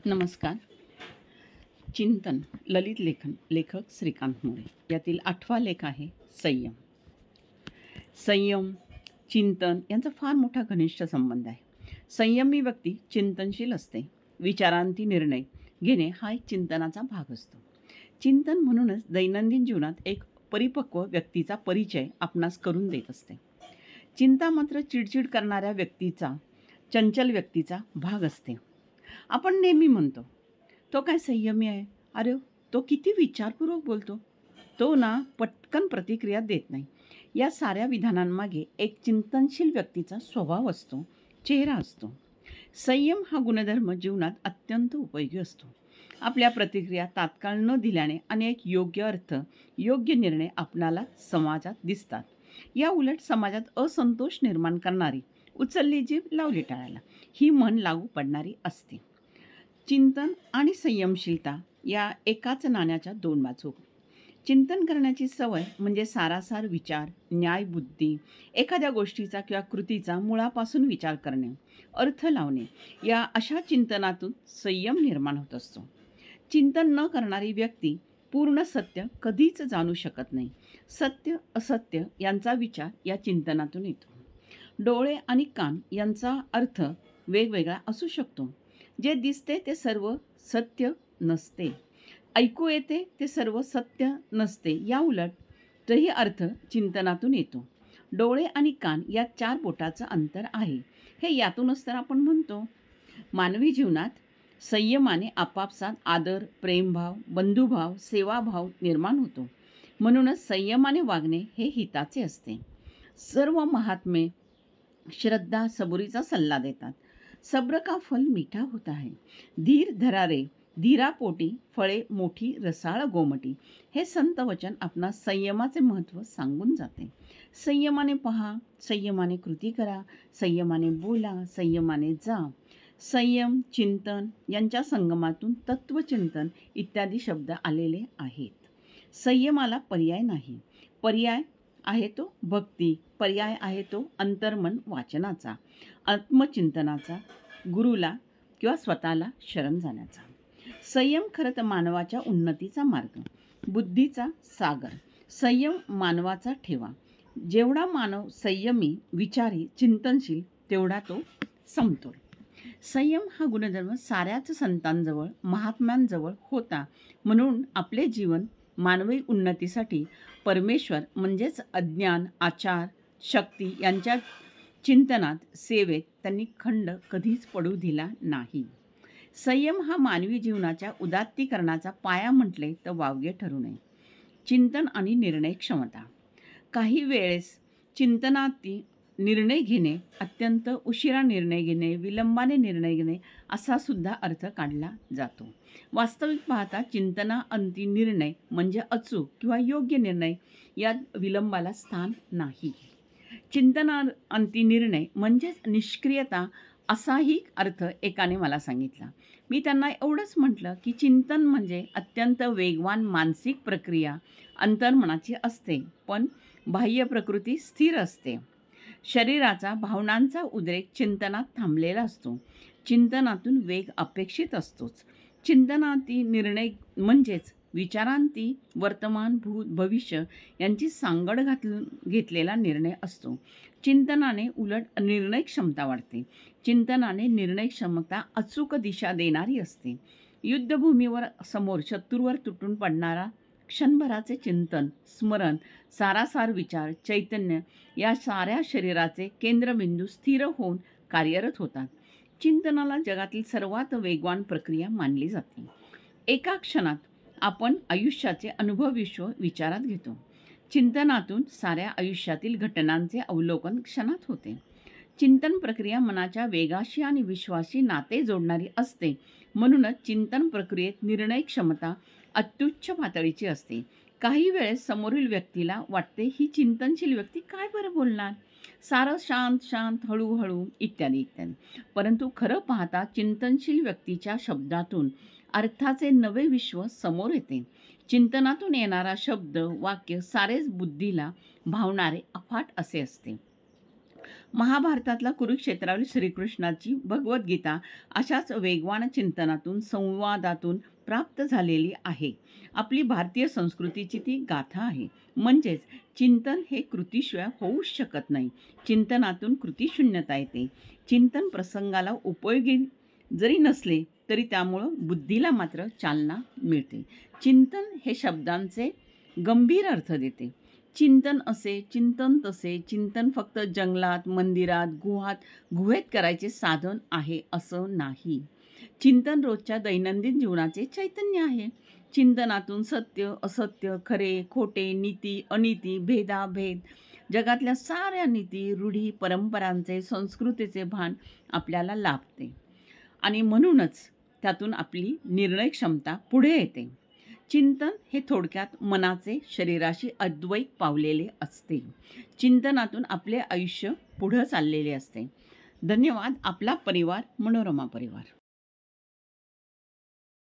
नमस्कार. चिंतन, ललित लेखन, लेखक श्रीकांत मोरे. यातील 8वा लेख आहे संयम. संयम, चिंतन यांचा फार मोठा घनिष्ठ संबंध आहे. संयमी व्यक्ती चिंतनशील असते. विचारांती निर्णय घेणे हा एक चिंतनाचा भाग असतो. चिंतन म्हणूनच दैनंदिन जीवनात एक परिपक्व व्यक्तीचा परिचय आपणास करून देत असते. चिंता मात्र चिडचिड करणाऱ्या व्यक्तीचा, चंचल व्यक्तीचा भाग असते. आपण नेहमी म्हणतो, तो काय संयमी आहे, अरे तो किती विचारपूर्वक बोलतो, तो ना पटकन प्रतिक्रिया देत नाही. या साऱ्या विधानांमागे एक चिंतनशील व्यक्तीचा स्वभाव असतो, चेहरा असतो. संयम हा गुणधर्म जीवनात अत्यंत उपयोगी असतो. आपल्या प्रतिक्रिया तात्काळ न दिल्याने अनेक योग्य अर्थ, योग्य निर्णय आपणाला समाजात दिसतात. या उलट समाजात असंतोष निर्माण करणारी उचलली जीभ लावली टाळायला ही म्हण लागू पडणारी असते. चिंतन आणि संयमशीलता या एकाच नाण्याच्या दोन बाजू. चिंतन करण्याची सवय म्हणजे सारासार विचार, न्यायबुद्धी, एखाद्या गोष्टीचा किंवा कृतीचा मुळापासून विचार करणे, अर्थ लावणे, या अशा चिंतनातून संयम निर्माण होत असतो. चिंतन न करणारी व्यक्ती पूर्ण सत्य कधीच जाणू शकत नाही. सत्य असत्य यांचा विचार या चिंतनातून येतो. डोळे आणि कान यांचा अर्थ वेगवेगळा असू शकतो. जे दिसते ते सर्व सत्य नसते. ऐकू येते ते सर्व सत्य नसते. या उलट तोही अर्थ चिंतनातून येतो. डोळे आणि कान या 4 बोटाचं अंतर आहे, हे यातूनच तर आपण म्हणतो. मानवी जीवनात संयमाने आपापसात आदर, प्रेमभाव, बंधुभाव, सेवाभाव निर्माण होतो. म्हणूनच संयमाने वागणे हे हिताचे असते. सर्व महात्मे श्रद्धा सबुरीचा सल्ला देतात. सब्र का फल मीठा होता है, धीर धरा रे, धीरापोटी फळे मोठी रसाळ गोमटी. हे संत वचन आपणास संयमाचे महत्त्व सांगून जाते. संयमाने पहा, संयमाने कृती करा, संयमाने बोला, संयमाने जा. संयम, चिंतन यांच्या संगमातून तत्वचिंतन इत्यादी शब्द आलेले आहेत. संयमाला पर्याय नाही. पर्याय आहे तो भक्ती, पर्याय आहे तो अंतर्मन वाचनाचा, आत्मचिंतनाचा, गुरुला किंवा स्वतःला शरण जाण्याचा. संयम खरं तर मानवाच्या उन्नतीचा मार्ग, बुद्धीचा सागर. संयम मानवाचा ठेवा. जेवढा मानव संयमी, विचारी, चिंतनशील तेवढा तो समतोल. संयम हा गुणधर्म साऱ्याच संतांजवळ, महात्म्यांजवळ होता. म्हणून आपले जीवन मानवी उन्नतीसाठी परमेश्वर म्हणजेच अज्ञान, आचार, शक्ती यांच्या चिंतनात, सेवेत त्यांनी खंड कधीच पडू दिला नाही. संयम हा मानवी जीवनाच्या उदात्तीकरणाचा पाया म्हटले तर वावगे ठरू नये. चिंतन आणि निर्णय क्षमता. काही वेळेस चिंतनाती निर्णय घेणे, अत्यंत उशिरा निर्णय घेणे, विलंबाने निर्णय घेणे असा सुद्धा अर्थ काढला जातो. वास्तविक पाहता चिंतनाअंती निर्णय म्हणजे अचूक किंवा योग्य निर्णय, यात विलंबाला स्थान नाही. चिंतनाअंती निर्णय म्हणजेच निष्क्रियता असाही अर्थ एकाने मला सांगितला. मी त्यांना एवढंच म्हटलं की चिंतन म्हणजे अत्यंत वेगवान मानसिक प्रक्रिया अंतर्मनाची असते, पण बाह्य प्रकृती स्थिर असते. शरीराचा, भावनांचा उद्रेक चिंतनात थांबलेला असतो. चिंतनातून वेग अपेक्षित असतोच. चिंतनाती निर्णय म्हणजेच विचारांती वर्तमान, भूत, भविष्य यांची सांगड घालून घेतलेला निर्णय असतो. चिंतनाने उलट निर्णय क्षमता वाढते. चिंतनाने निर्णय क्षमता अचूक दिशा देणारी असते. युद्धभूमीवर समोर शत्रूवर तुटून पडणारा क्षणभराचे चिंतन, स्मरण, सारासार विचार, चैतन्य या साऱ्या शरीराचे केंद्रबिंदू स्थिर होऊन कार्यरत होतात. चिंतनाला जगातील सर्वात वेगवान प्रक्रिया मानली जाते. एका क्षणात आपण आयुष्याचे अनुभवविश्व विचारात घेतो. चिंतनातून साऱ्या आयुष्यातील घटनांचे अवलोकन क्षणात होते. चिंतन प्रक्रिया मनाच्या वेगाशी आणि विश्वाशी नाते जोडणारी असते. म्हणूनच चिंतन प्रक्रियेत निर्णय क्षमता अत्युच्च पातळीची असते. काही वेळेस समोरील व्यक्तीला वाटते ही चिंतनशील व्यक्ती काय बरं बोलणार, सारं शांत शांत, हळूहळू इत्यादी इत्यादी. परंतु खरं पाहता चिंतनशील व्यक्तीच्या शब्दातून अर्थाचे नवे विश्व समोर येते. चिंतनातून येणारा शब्द, वाक्य सारेच बुद्धीला भावणारे अफाट असे असते. महाभारतातला कुरुक्षेत्रावरील श्रीकृष्णाची भगवद्गीता अशाच वेगवान चिंतनातून, संवादातून प्राप्त झालेली आहे. आपली भारतीय संस्कृतीची ती गाथा आहे. म्हणजेच चिंतन हे कृतीशिवाय होऊच शकत नाही. चिंतनातून कृतीशून्यता येते. चिंतन प्रसंगाला उपयोगी जरी नसले तरी त्यामुळं बुद्धीला मात्र चालना मिळते. चिंतन हे शब्दांचे गंभीर अर्थ देते. चिंतन असे, चिंतन तसे, चिंतन फक्त जंगलात, मंदिरात, गुहेत करायचे साधन आहे असं नाही. चिंतन रोजच्या दैनंदिन जीवनाचे चैतन्य आहे. चिंतनातून सत्य, असत्य, खरे, खोटे, नीती, अनीती, भेदाभेद, जगातल्या साऱ्या नीती, रूढी, परंपरांचे, संस्कृतीचे भान आपल्याला लाभते आणि म्हणूनच त्यातून आपली निर्णय क्षमता पुढे येते. चिंतन हे थोडक्यात मनाचे शरीराशी अद्वैत पावलेले असते. चिंतनातून आपले आयुष्य पुढं चाललेले असते. धन्यवाद. आपला परिवार, मनोरमा परिवार.